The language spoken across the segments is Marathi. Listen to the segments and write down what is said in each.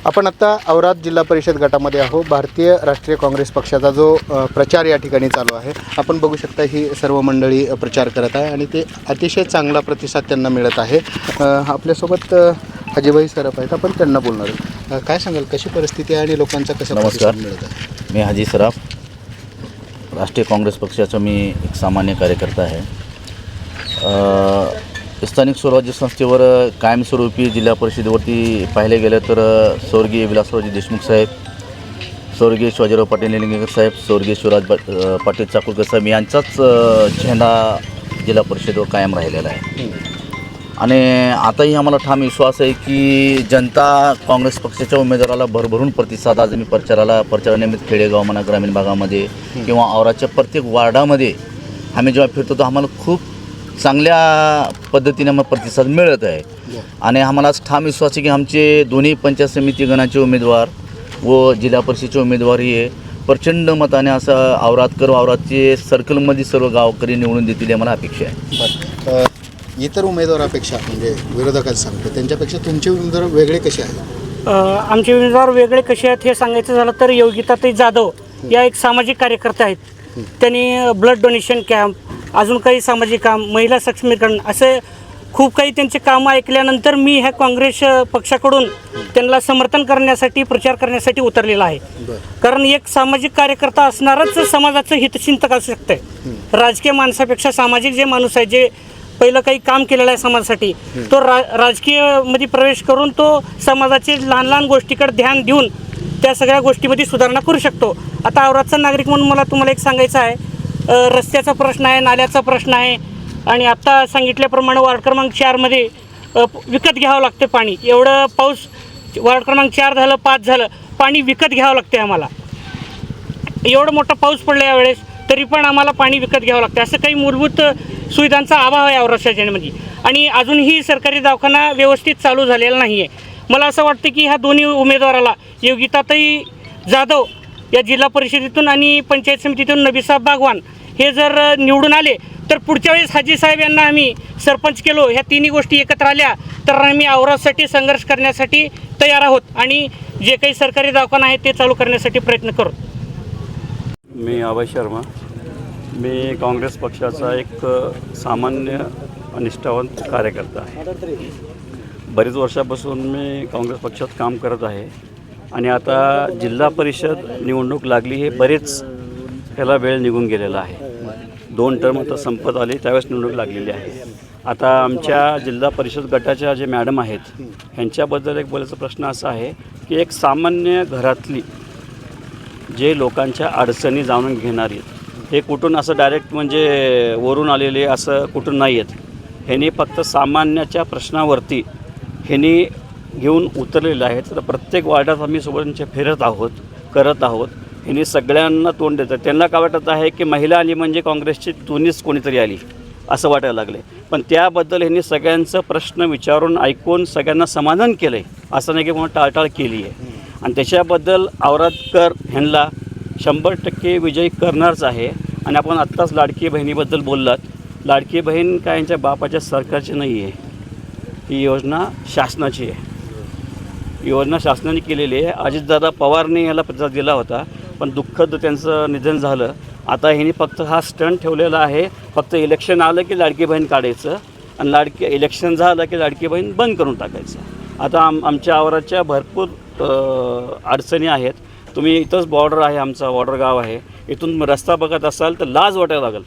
आपण आता औराद जिल्हा परिषद गटामध्ये आहो। भारतीय राष्ट्रीय काँग्रेस पक्षाचा जो प्रचार या ठिकाणी चालू आहे, आपण बघू शकता ही सर्व मंडळी प्रचार करत आहे आणि ते अतिशय चांगला प्रतिसाद त्यांना मिळत आहे। आपल्यासोबत अजयभाई सराफ आहेत, आपण त्यांना बोलणार आहोत। काय सांगाल, कशी परिस्थिती आहे आणि लोकांचा कसा प्रतिसाद मिळत आहे? मी हाजी सराफ, राष्ट्रीय काँग्रेस पक्षाचा मी एक सामान्य कार्यकर्ता आहे। स्थानिक स्वराज्य संस्थेवर कायमस्वरूपी जिल्हा परिषदेवरती पाहिले गेलं तर स्वर्गीय विलासरावजी देशमुख साहेब, स्वर्गीय शिवाजीराव पाटील निलंगेकर साहेब, स्वर्गीय शिवराज पाटील चाकूरकर साहेब यांचाच झेंडा जिल्हा परिषदेवर कायम राहिलेला आहे। आणि आताही आम्हाला ठाम विश्वास आहे की जनता काँग्रेस पक्षाच्या उमेदवाराला भरभरून प्रतिसाद आज मी प्रचारानिमित्त खेडेगाव म्हणा, ग्रामीण भागामध्ये किंवा औरादच्या प्रत्येक वार्डामध्ये आम्ही जेव्हा फिरतो तर आम्हाला खूप चांगल्या पद्धतीने मग प्रतिसाद मिळत आहे। आणि आम्हाला आज ठाम विश्वास आहे की आमचे दोन्ही पंचायत समिती गणाचे उमेदवार व जिल्हा परिषदेचे उमेदवार हे प्रचंड मताने असं औरादचे सर्कलमध्ये सर्व गावकरी निवडून देतील हे मला अपेक्षा आहे। इतर उमेदवारापेक्षा म्हणजे विरोधकांचं सांगतो, त्यांच्यापेक्षा तुमचे उमेदवार वेगळे कसे आहेत? आमचे उमेदवार वेगळे कसे आहेत हे सांगायचं झालं तर योगिताताई जाधव या एक सामाजिक कार्यकर्ते आहेत। त्यांनी ब्लड डोनेशन कॅम्प, अजून काही सामाजिक काम, महिला सक्षमीकरण असे खूप काही त्यांचे कामं ऐकल्यानंतर मी ह्या काँग्रेस पक्षाकडून त्यांना समर्थन करण्यासाठी, प्रचार करण्यासाठी उतरलेला आहे। कारण एक सामाजिक कार्यकर्ता असणारच समाजाचं हितचिंतक असू शकते। राजकीय माणसापेक्षा सामाजिक जे माणूस आहे, जे पहिलं काही काम केलेलं आहे समाजासाठी, तो राजकीयमध्ये प्रवेश करून तो समाजाचे लहान लहान गोष्टीकडे ध्यान देऊन त्या सगळ्या गोष्टीमध्ये सुधारणा करू शकतो। आता औरादचा नागरिक म्हणून मला तुम्हाला एक सांगायचं आहे, रस्त्याचा प्रश्न आहे, नाल्याचा प्रश्न आहे आणि आत्ता सांगितल्याप्रमाणे वार्ड क्रमांक 4मध्ये विकत घ्यावं लागतं पाणी। एवढं पाऊस, वार्ड क्रमांक 4 झालं, 5 झालं, पाणी विकत घ्यावं लागते आम्हाला। एवढं मोठा पाऊस पडला यावेळेस तरी पण आम्हाला पाणी विकत घ्यावं लागतं। असं काही मूलभूत सुविधांचा अभाव आहे औराद शहरामध्ये आणि अजूनही सरकारी दवाखाना व्यवस्थित चालू झालेला नाही आहे। मला असं वाटतं की ह्या दोन्ही उमेदवाराला, योगिताताई जाधव या जिल्हा परिषदेतून आणि पंचायत समितीतून नबीसाहेब बागवान हे जर निवडून आले तर पुढच्या वेळेस हाजी साहेब यांना आम्ही सरपंच केलो, ह्या तिन्ही गोष्टी एकत्र आल्या तर आम्ही औरादसाठी संघर्ष करण्यासाठी तयार आहोत आणि जे काही सरकारी दवाखाना आहे ते चालू करण्यासाठी प्रयत्न करू। मी अभय शर्मा, मी काँग्रेस पक्षाचा एक सामान्य निष्ठावंत कार्यकर्ता आहे। बरीच वर्षापासून मी काँग्रेस पक्षात काम करत आहे आणि आता जिल्हा परिषद निवडणूक लागली, हे बरेच त्याला वेळ निघून गेलेला आहे। 2 टर्म आता संपत आली, त्यावेळेस निवडणूक लागलेली आहे। आता आमच्या जिल्हा परिषद गटाच्या जे मॅडम आहेत ह्यांच्याबद्दल एक बोलायचा प्रश्न असा आहे की एक सामान्य घरातली जे लोकांच्या अडचणी जाणून घेणारी, हे कुठून असं डायरेक्ट म्हणजे वरून आलेले असं कुठून नाही आहेत, ह्यांनी फक्त सामान्याच्या प्रश्नावरती ह्यांनी घेऊन उतरलेलं आहे। तर प्रत्येक वार्डात आम्ही सोबत फिरत आहोत, करत आहोत। ह्यांनी सगळ्यांना तोंड देतात। त्यांना काय वाटत आहे की महिला आली म्हणजे काँग्रेसची दोन्हीच कोणीतरी आली असं वाटायला लागले, पण त्याबद्दल ह्यांनी सगळ्यांचं प्रश्न विचारून ऐकून सगळ्यांना समाधान केलं आहे, असं नाही की कोणा टाळटाळ केली आहे। आणि त्याच्याबद्दल औरादकर ह्यांना 100% विजयी करणारच आहे। आणि आपण आत्ताच लाडकी बहिणीबद्दल बोललात, लाडकी बहीण काय यांच्या बापाच्या सरकारची नाही आहे, ही योजना शासनाची आहे। योजना शासनाने केलेली आहे। अजितदादा पवारने याला प्रतिसाद दिला होता, पण दुःखद त्यांचं निधन झालं। आता ह्यांनी फक्त हा स्टंट ठेवलेला आहे, फक्त इलेक्शन आलं की लाडकी बहीण काढायचं आणि इलेक्शन झालं की लाडकी बहीण बंद करून टाकायचं। आता आमच्या औरादच्या भरपूर अडचणी आहेत। तुम्ही इथंच बॉर्डर आहे, आमचा बॉर्डर गाव आहे, इथून रस्ता बघत असाल तर लाज वाटायला लागेल।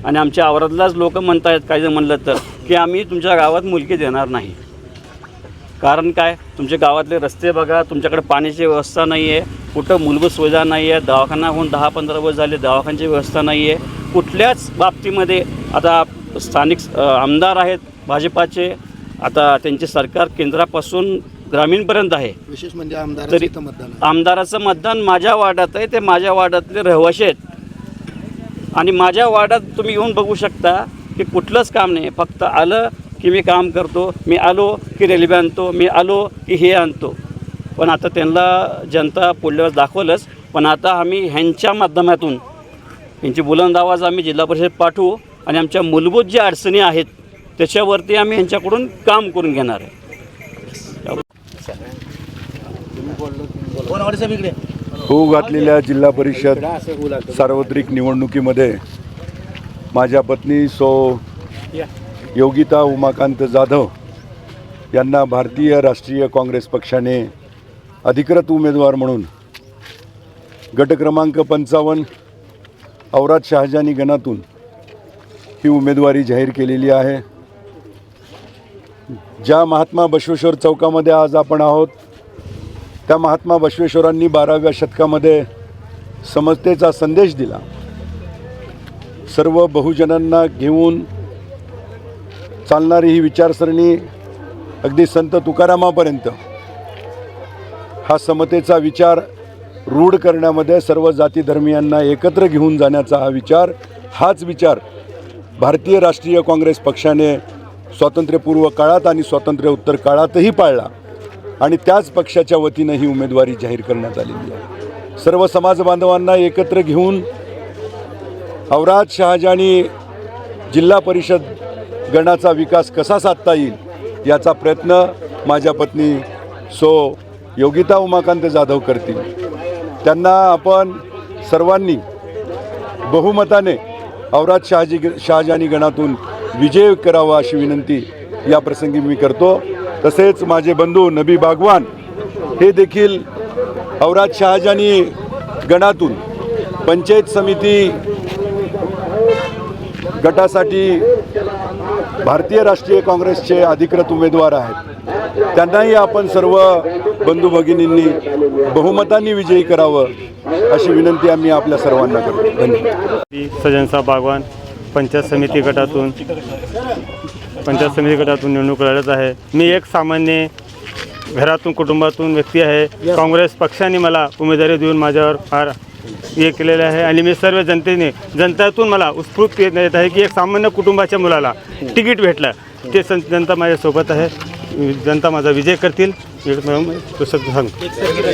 आणि आमच्या औरादलाच लोक म्हणत आहेत, काही जण म्हणलं तर की आम्ही तुमच्या गावात मुलगी देणार नाही। कारण काय, तुमच्या गावातले रस्ते बघा, तुमच्याकडे पाण्याची व्यवस्था नाही आहे, कुठं मूलभूत सुविधा नाही आहे, दवाखाना होऊन 10-15 वर्ष झाले दवाखान्याची व्यवस्था नाही आहे कुठल्याच बाबतीमध्ये। आता स्थानिक आमदार आहेत भाजपाचे, आता त्यांचे सरकार केंद्रापासून ग्रामीणपर्यंत आहे। विशेष म्हणजे आमदाराचं मतदान माझ्या वार्डात आहे, ते माझ्या वार्डातले रहिवाशी आहेत आणि माझ्या वार्डात तुम्ही येऊन बघू शकता की कुठलंच काम नाही। फक्त आलं की मी काम करतो, मी आलो की रेल्वे आणतो, मी आलो की हे आणतो। पण आता त्यांना जनता पुढल्या वेळेस दाखवलंच, पण आता आम्ही ह्यांच्या माध्यमातून ह्यांची बुलंद आवाज आम्ही जिल्हा परिषद पाठवू आणि आमच्या मूलभूत ज्या अडचणी आहेत त्याच्यावरती आम्ही ह्यांच्याकडून काम करून घेणार आहे। होऊ घातलेल्या जिल्हा परिषद सार्वत्रिक निवडणुकीमध्ये माझ्या पत्नी योगिता उमाकांत जाधव यांना भारतीय राष्ट्रीय काँग्रेस पक्षाने अधिकृत उमेदवार म्हणून गट क्रमांक 55 औराद शहाजानी गणातून ही उमेदवारी जाहीर केलेली आहे। ज्या महात्मा बसवेश्वर चौकामध्ये आज आपण आहोत, त्या महात्मा बसवेश्वरांनी 12व्या शतकामध्ये समतेचा संदेश दिला। सर्व बहुजनांना घेऊन चालणारी ही विचारसरणी अगदी संत तुकारामापर्यंत हा समतेचा विचार रूढ करण्यामध्ये, सर्व जाती धर्मीयांना एकत्र घेऊन जाण्याचा हाच विचार भारतीय राष्ट्रीय काँग्रेस पक्षाने स्वातंत्र्यपूर्व काळात आणि स्वातंत्र्योत्तर काळातही पाळला आणि त्याच पक्षाच्या वतीनं ही उमेदवारी जाहीर करण्यात आलेली आहे। सर्व समाज बांधवांना एकत्र घेऊन औराद शहाजानी जिल्हा परिषद गणाचा विकास कसा साधता येईल याचा प्रयत्न माझ्या पत्नी योगिता उमाकांत जाधव करतील। त्यांना आपण सर्वांनी बहुमताने औराद शहाजानी गणातून विजय करावा अशी विनंती या प्रसंगी मी करतो। तसेच माझे बंधू नबी बागवान हे देखील औराद शहाजानी गणातून पंचायत समिती गटासाठी भारतीय राष्ट्रीय काँग्रेसचे अधिकृत उमेदवार आहेत। त्यांनाही आपण सर्व बंधू भगिनींनी बहुमतांनी विजयी करावं अशी विनंती आम्ही आपल्या सर्वांना करतो। धन्यवाद। सजनसा बागवान पंचायत समिती गटातून निवडणूक लढत आहे। मी एक सामान्य घरातून कुटुंबातून व्यक्ती आहे। काँग्रेस पक्षाने मला उमेदवारी देऊन माझ्यावर फार हे केलेलं आहे आणि मी सर्व जनतेतून मला उत्स्फूर्त येत आहे की एक सामान्य कुटुंबाच्या मुलाला तिकीट भेटलं, ते जनता माझ्यासोबत आहे। जनता माझा विजय करतील, सांगतो।